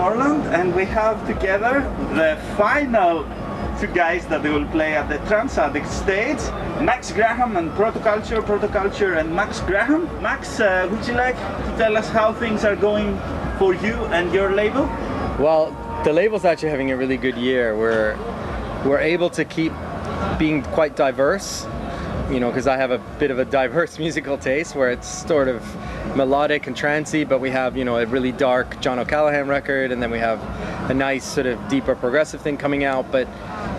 Tomorrowland, and we have together the final two guys that they will play at the Trance Addict stage, Max Graham and Protoculture and Max Graham. Max, would you like to tell us how things are going for you and your label? Well, the label's actually having a really good year. We're able to keep being quite diverse, you know, because I have a bit of a diverse musical taste where it's sort of melodic and trancey, but we have, you know, a really dark John O'Callaghan record, and then we have a nice sort of deeper progressive thing coming out, but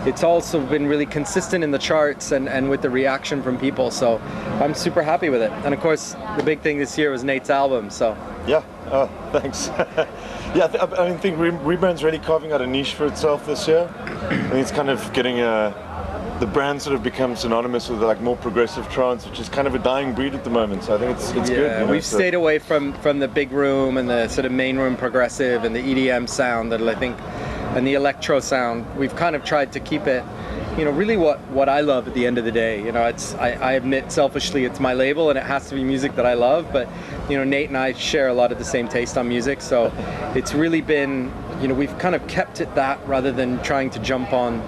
it's also been really consistent in the charts and with the reaction from people, so I'm super happy with it. And of course, the big thing this year was Nate's album, so. Yeah, oh, thanks. Yeah, I think Rebrand's really carving out a niche for itself this year. I think it's kind of getting the brand sort of becomes synonymous with like more progressive trance, which is kind of a dying breed at the moment. So I think it's good. You know, we've stayed away from the big room and the sort of main room progressive and the EDM sound that I think, and the electro sound. We've kind of tried to keep it, you know, really what I love at the end of the day. You know, I admit selfishly it's my label and it has to be music that I love, but you know, Nate and I share a lot of the same taste on music, so it's really been, you know, we've kind of kept it that rather than trying to jump on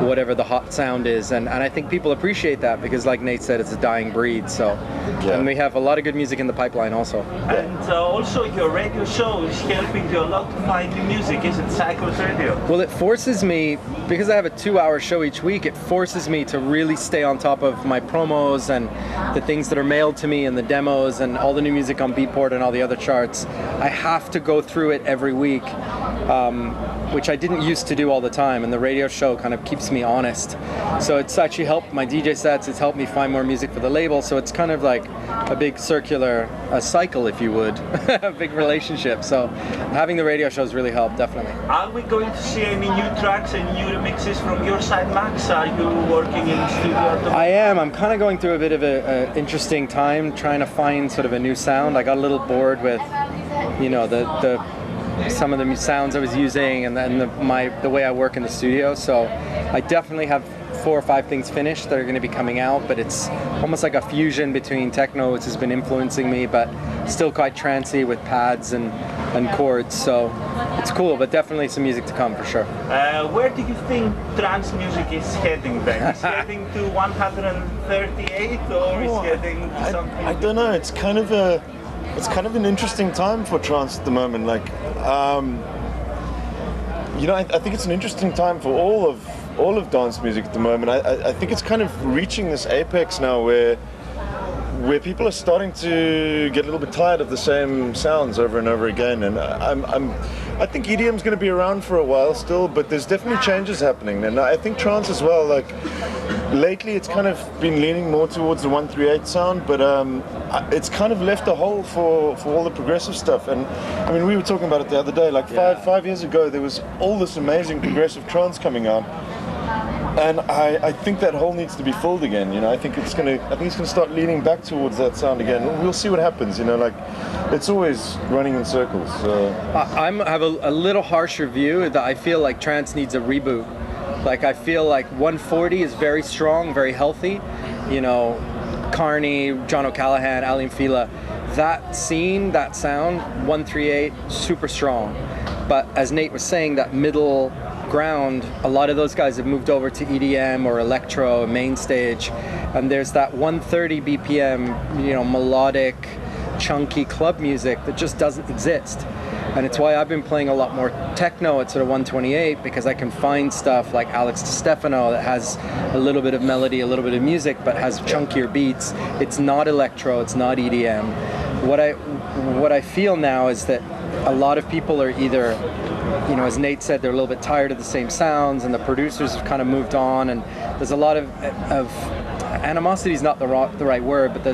whatever the hot sound is, and I think people appreciate that because, like Nate said, it's a dying breed. So, and we have a lot of good music in the pipeline also. And also your radio show is helping you a lot to find new music, isn't it? Cycles Radio. Well, it forces me, because I have a 2-hour show each week, it forces me to really stay on top of my promos and the things that are mailed to me and the demos and all the new music on Beatport and all the other charts. I have to go through it every week. Which I didn't used to do all the time, and the radio show kind of keeps me honest. So it's actually helped my DJ sets, it's helped me find more music for the label, so it's kind of like a big circular cycle, if you would, a big relationship. So having the radio shows really helped, definitely. Are we going to see any new tracks and new remixes from your side, Max? Are you working in the studio at the moment? I am. I'm kind of going through a bit of an interesting time trying to find sort of a new sound. I got a little bored with, you know, some of the sounds I was using and then the way I work in the studio, so I definitely have 4 or 5 things finished that are going to be coming out, but it's almost like a fusion between techno, which has been influencing me, but still quite trancey with pads and chords, so it's cool, but definitely some music to come for sure. Where do you think trance music is heading then? Is it heading to 138 or is it heading to something? I don't know, it's kind of an interesting time for trance at the moment. Like, you know, I think it's an interesting time for all of dance music at the moment. I think it's kind of reaching this apex now where people are starting to get a little bit tired of the same sounds over and over again. And I think EDM's going to be around for a while still, but there's definitely changes happening. And I think trance as well. Like, lately it's kind of been leaning more towards the 138 sound, but it's kind of left a hole for all the progressive stuff. And I mean, we were talking about it the other day, like five years ago there was all this amazing progressive trance coming out, and I think that hole needs to be filled again. You know, I think it's gonna start leaning back towards that sound again. We'll see what happens. You know, like, it's always running in circles. I have a little harsher view that I feel like trance needs a reboot. Like, I feel like 140 is very strong, very healthy. You know, Carney, John O'Callaghan, Aly and Fila, that scene, that sound, 138, super strong. But as Nate was saying, that middle ground, a lot of those guys have moved over to EDM or electro, main stage, and there's that 130 BPM, you know, melodic, chunky club music that just doesn't exist. And it's why I've been playing a lot more techno at sort of 128, because I can find stuff like Alex DiStefano that has a little bit of melody, a little bit of music, but has chunkier beats. It's not electro, it's not EDM. What I feel now is that a lot of people are either, you know, as Nate said, they're a little bit tired of the same sounds, and the producers have kind of moved on, and there's a lot of animosity is not the right word, but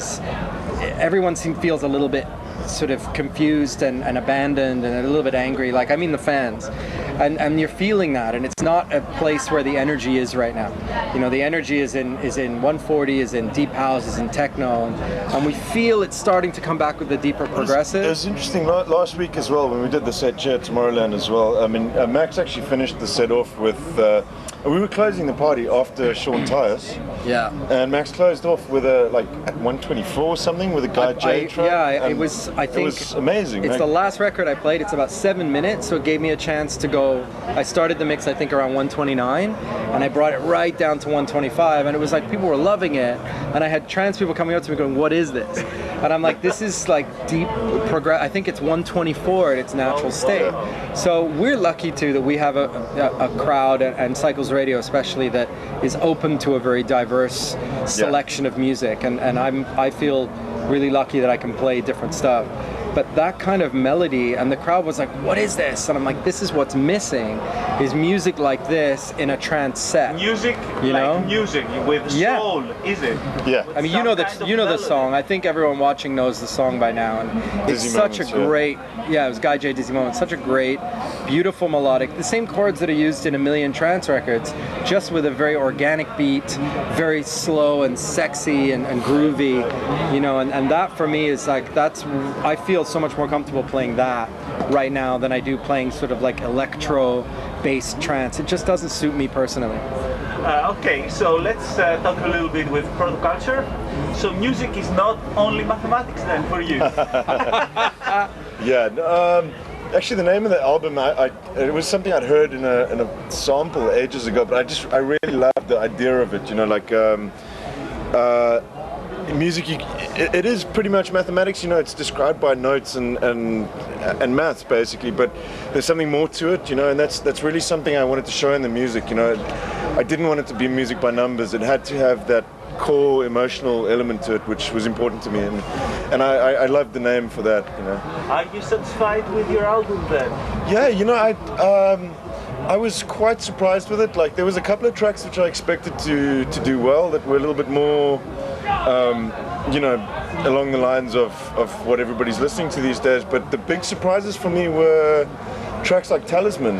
everyone feels a little bit sort of confused and abandoned and a little bit angry, like, I mean the fans, and you're feeling that, and it's not a place where the energy is right now. You know, the energy is in 140, is in deep house, is in techno, and we feel it's starting to come back with the deeper progressive. It was interesting last week as well when we did the set here at Tomorrowland as well. I mean, Max actually finished the set off with we were closing the party after Sean Tyas. Yeah. And Max closed off with a like at 124 or something with a Guy J track. Yeah, it was. I think it was amazing. It's right? the last record I played. It's about 7 minutes, so it gave me a chance to go. I started the mix I think around 129, and I brought it right down to 125, and it was like people were loving it, and I had trance people coming up to me going, "What is this?" And I'm like, "This is like deep progress." I think it's 124 at its natural state. So we're lucky too that we have a crowd and Cycles Radio especially that is open to a very diverse selection of music, and I feel really lucky that I can play different stuff. But that kind of melody, and the crowd was like, "What is this?" And I'm like, "This is what's missing, is music like this in a trance set." Music, you know? music with soul, is it? Yeah. I mean, you know the song. I think everyone watching knows the song by now, and it's Dizzy such Moments, a great. Yeah, it was Guy J Dizzy Moments. Such a great, beautiful melodic. The same chords that are used in a million trance records, just with a very organic beat, very slow and sexy and groovy, you know. And that for me is like I feel so much more comfortable playing that right now than I do playing sort of like electro-based trance. It just doesn't suit me personally. Okay, so let's talk a little bit with Protoculture. So music is not only mathematics then for you. Yeah. Actually, the name of the album, it was something I'd heard in a sample ages ago, but I really loved the idea of it. You know, like. Music, it is pretty much mathematics. You know, it's described by notes and maths basically, but there's something more to it. You know, and that's really something I wanted to show in the music. You know, I didn't want it to be music by numbers. It had to have that core emotional element to it, which was important to me, and I loved the name for that. You know. Are you satisfied with your album then? Yeah, you know, I was quite surprised with it. Like there was a couple of tracks which I expected to do well that were a little bit more. You know, along the lines of what everybody's listening to these days. But the big surprises for me were tracks like Talisman,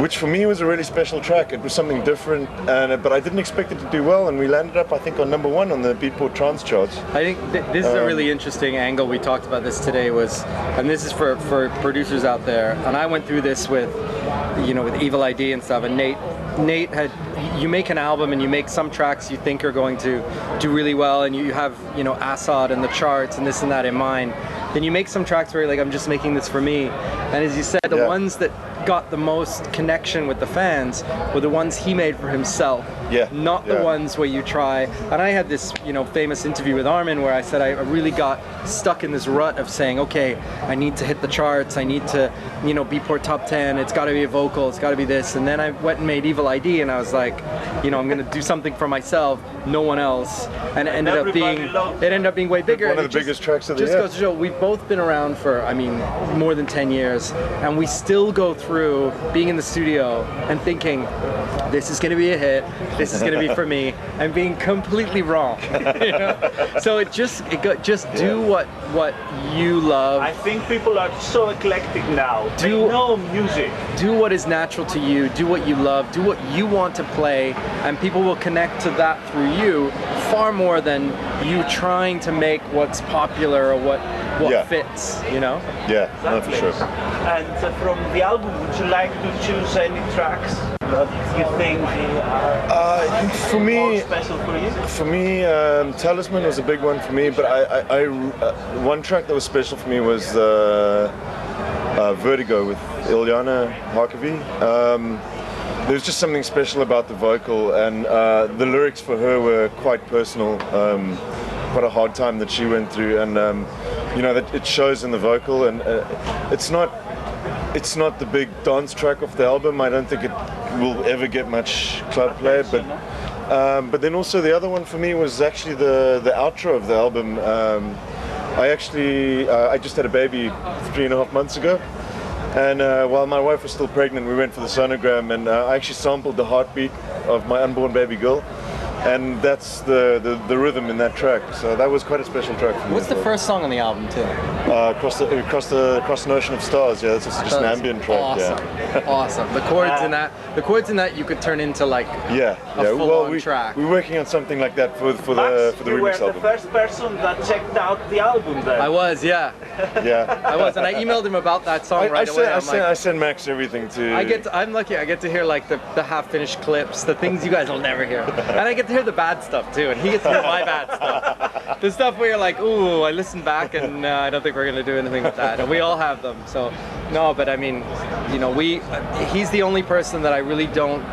which for me was a really special track. It was something different, but I didn't expect it to do well, and we landed up, I think, on #1 on the Beatport Trance charts. I think this is a really interesting angle. We talked about this today, and this is for producers out there, and I went through this with Evil ID and stuff, and Nate had, you make an album and you make some tracks you think are going to do really well, and you have, Assad and the charts and this and that in mind. Then you make some tracks where you're like, I'm just making this for me. And as you said, the ones that got the most connection with the fans were the ones he made for himself. Not the ones where you try. And I had this, famous interview with Armin where I said I really got stuck in this rut of saying, okay, I need to hit the charts, I need to, Beatport Top 10, it's got to be a vocal, it's got to be this. And then I went and made Evil ID, and I was like, I'm going to do something for myself, no one else. And it ended up being way bigger. One of the biggest tracks of the year. Just goes to show, we've both been around for, more than 10 years, and we still go through being in the studio and thinking, this is going to be a hit, this is going to be for me, and being completely wrong. So do what you love. I think people are so eclectic now. They know music. Do what is natural to you, do what you love, do what you want to play, and people will connect to that through you far more than you trying to make what's popular or what fits, Yeah, no, for sure. And from the album, would you like to choose any tracks that you think for me, more special for you? For me, Talisman was a big one for me, but one track that was special for me was Vertigo with Ilyana Harkavy. There was just something special about the vocal, and the lyrics for her were quite personal, quite a hard time that she went through, and that it shows in the vocal, and it's not the big dance track of the album. I don't think it will ever get much club play, but then also the other one for me was actually the outro of the album. I just had a baby 3.5 months ago. And while my wife was still pregnant, we went for the sonogram, and I actually sampled the heartbeat of my unborn baby girl, and that's the rhythm in that track. So that was quite a special track for me. What's the first song on the album too? Across an Ocean of Stars. Yeah, that's just an ambient track. Awesome, yeah. Awesome. The chords in that you could turn into like a full-on track. We're working on something like that for the remix album. You were the first person that checked out the album then. I was, yeah. Yeah. I was, and I emailed him about that song right away. I send Max everything to. I'm lucky. I get to hear like the half-finished clips, the things you guys will never hear, and I get get to hear the bad stuff too, and he gets to hear my bad stuff. The stuff where you're like, ooh, I listen back and I don't think we're gonna do anything with that. And we all have them. So no, but I mean, you know, he's the only person that I really don't.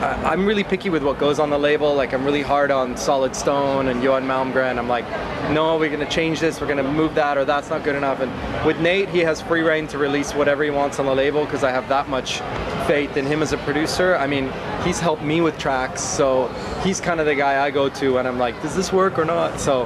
I'm really picky with what goes on the label. Like I'm really hard on Solid Stone and Johan Malmgren. I'm like, no, we're gonna change this, we're gonna move that, or that's not good enough. And with Nate, he has free reign to release whatever he wants on the label because I have that much faith in him as a producer. I mean, he's helped me with tracks, so he's kind of the guy I go to and I'm like, does this work or not? So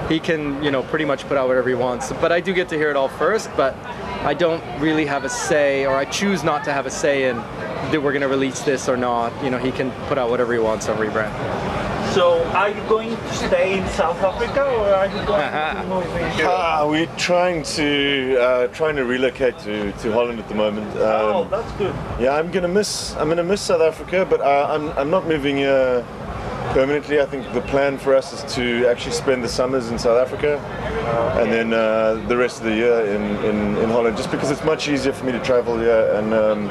he can, you know, pretty much put out whatever he wants. But I do get to hear it all first, but I don't really have a say, or I choose not to have a say in that we're going to release this or not. You know, he can put out whatever he wants on Rebrand. So, are you going to stay in South Africa, or are you going to move in Europe? We're trying to relocate to Holland at the moment. Oh, that's good. Yeah, I'm gonna miss South Africa, but I'm not moving here permanently. I think the plan for us is to actually spend the summers in South Africa, and then the rest of the year in Holland, just because it's much easier for me to travel here and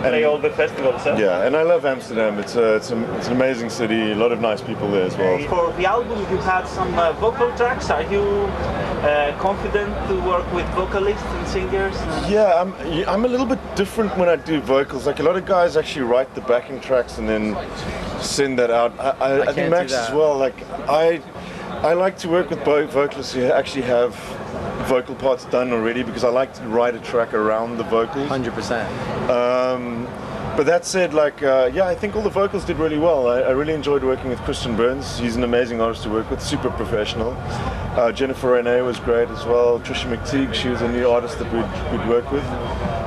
play all the festivals. Huh? Yeah, and I love Amsterdam. It's an amazing city. A lot of nice people there as well. For the album, you had some vocal tracks. Are you confident to work with vocalists and singers? Yeah, I'm a little bit different when I do vocals. Like a lot of guys actually write the backing tracks and then send that out. I think Max as well. Like I like to work with vocalists who actually have vocal parts done already because I like to write a track around the vocals. 100%. But that said, like, yeah, I think all the vocals did really well. I really enjoyed working with Christian Burns. He's an amazing artist to work with, super professional. Jennifer Renee was great as well. Trisha McTeague, she was a new artist that we'd work with.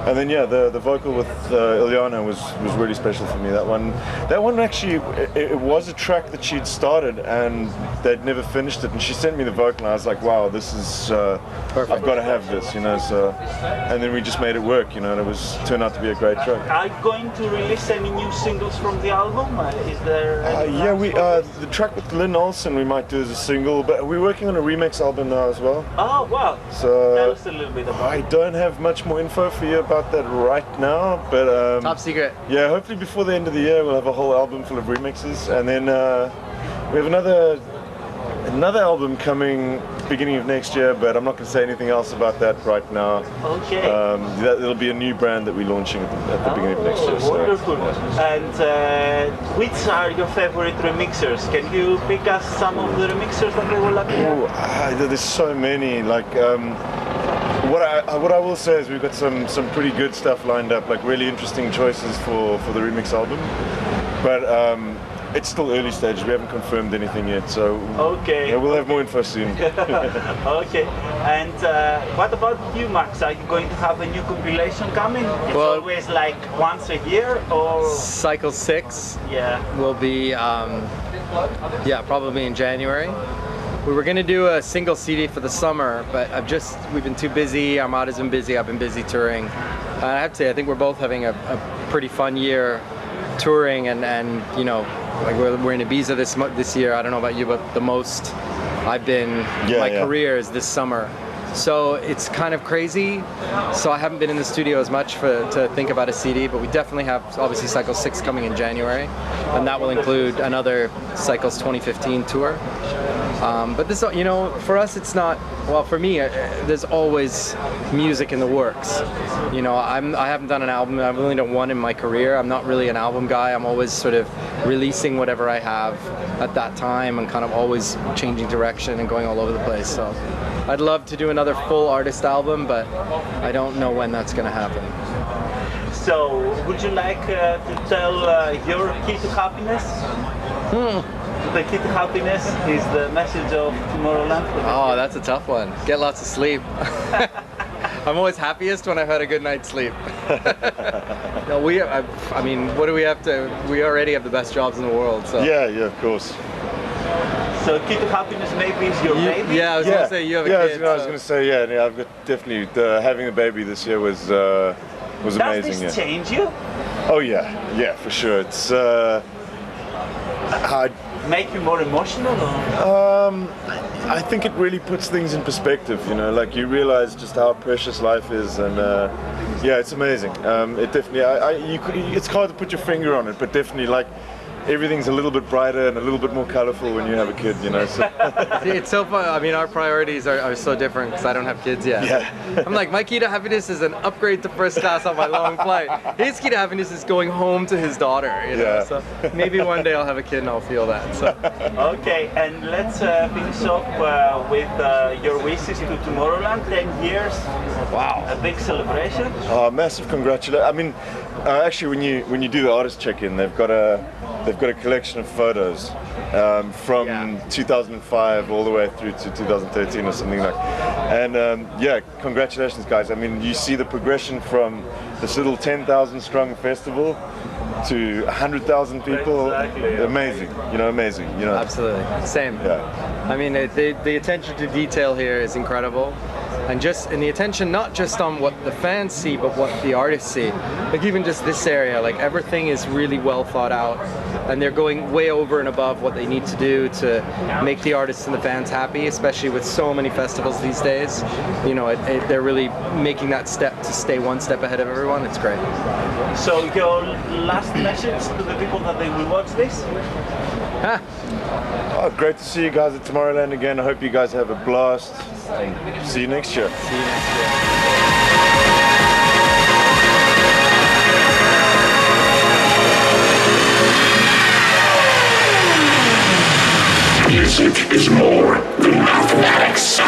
And then yeah, the vocal with Ilyana was really special for me. That one actually, it was a track that she'd started and they'd never finished it. And she sent me the vocal, and I was like, wow, this is perfect. I've got to have this, you know. So, and then we just made it work, you know. And it turned out to be a great track. Are you going to release any new singles from the album? Is there? Yeah, the track with Lynn Olsen we might do as a single, but we're working on a remix album now as well. Oh wow! So tell us a little bit about. I don't have much more info for you about that right now, but top secret. Yeah, hopefully before the end of the year we'll have a whole album full of remixes, and then we have another album coming beginning of next year, but I'm not going to say anything else about that right now. Okay. It'll be a new brand that we're launching at the beginning of next year. Wonderful. So, yeah. And which are your favorite remixers? Can you pick us some of the remixers that they will appear? There's so many. Like what I will say is we've got some pretty good stuff lined up, like really interesting choices for the remix album, but it's still early stage. We haven't confirmed anything yet, so okay. Yeah, we'll have more info soon. Okay. And what about you, Max? Are you going to have a new compilation coming? It's always like once a year, or Cycle 6 yeah will be probably in January. We were going to do a single CD for the summer, but we've been too busy. Armada's been busy, I've been busy touring. I have to say, I think we're both having a pretty fun year touring, and you know, like we're in Ibiza this year. I don't know about you, but the most I've been in my career is this summer. So it's kind of crazy. So I haven't been in the studio as much to think about a CD, but we definitely have obviously Cycle 6 coming in January, and that will include another Cycles 2015 tour. But this, you know, for us it's not, well, for me, there's always music in the works. You know, I haven't done an album, I've only done one in my career. I'm not really an album guy. I'm always sort of releasing whatever I have at that time and kind of always changing direction and going all over the place. So I'd love to do another full artist album, but I don't know when that's going to happen. So, would you like to tell your key to happiness? The key to happiness is the message of Tomorrowland. Oh, that's a tough one. Get lots of sleep. I'm always happiest when I've had a good night's sleep. No, I mean, what do we have to? We already have the best jobs in the world. So. Yeah, of course. So key to happiness maybe is your baby? Yeah, I was going to say you have a kid. I was going to say, I've got definitely, having a baby this year was amazing. Does this change you? Oh yeah, for sure. It's make you more emotional? Or? I think it really puts things in perspective, you know, like you realize just how precious life is, and yeah, it's amazing. It definitely, it's hard to put your finger on it, but definitely, like, everything's a little bit brighter and a little bit more colorful when you have a kid, you know. So. It's so fun. I mean, our priorities are so different because I don't have kids yet. Yeah. I'm like, my key to happiness is an upgrade to first class on my long flight. His key to happiness is going home to his daughter, you know. Yeah. So maybe one day I'll have a kid and I'll feel that. So. Okay, and let's finish off with your wishes to Tomorrowland. 10 years. Wow. A big celebration. Oh, massive congratulations! I mean, actually, when you do the artist check-in, they've got a collection of photos from 2005 all the way through to 2013 or something like. And yeah, congratulations, guys! I mean, you see the progression from this little 10,000 strong festival to 100,000 people. Exactly. Amazing, you know, amazing, you know. Absolutely. Same. Yeah. I mean, the attention to detail here is incredible. And the attention not just on what the fans see, but what the artists see. Like even just this area, like everything is really well thought out, and they're going way over and above what they need to do to make the artists and the fans happy, especially with so many festivals these days. You know, they're really making that step to stay one step ahead of everyone. It's great. So your last message to the people that they will watch this? Oh, great to see you guys at Tomorrowland again. I hope you guys have a blast. And see you next year. See you next year. Music is more than mathematics.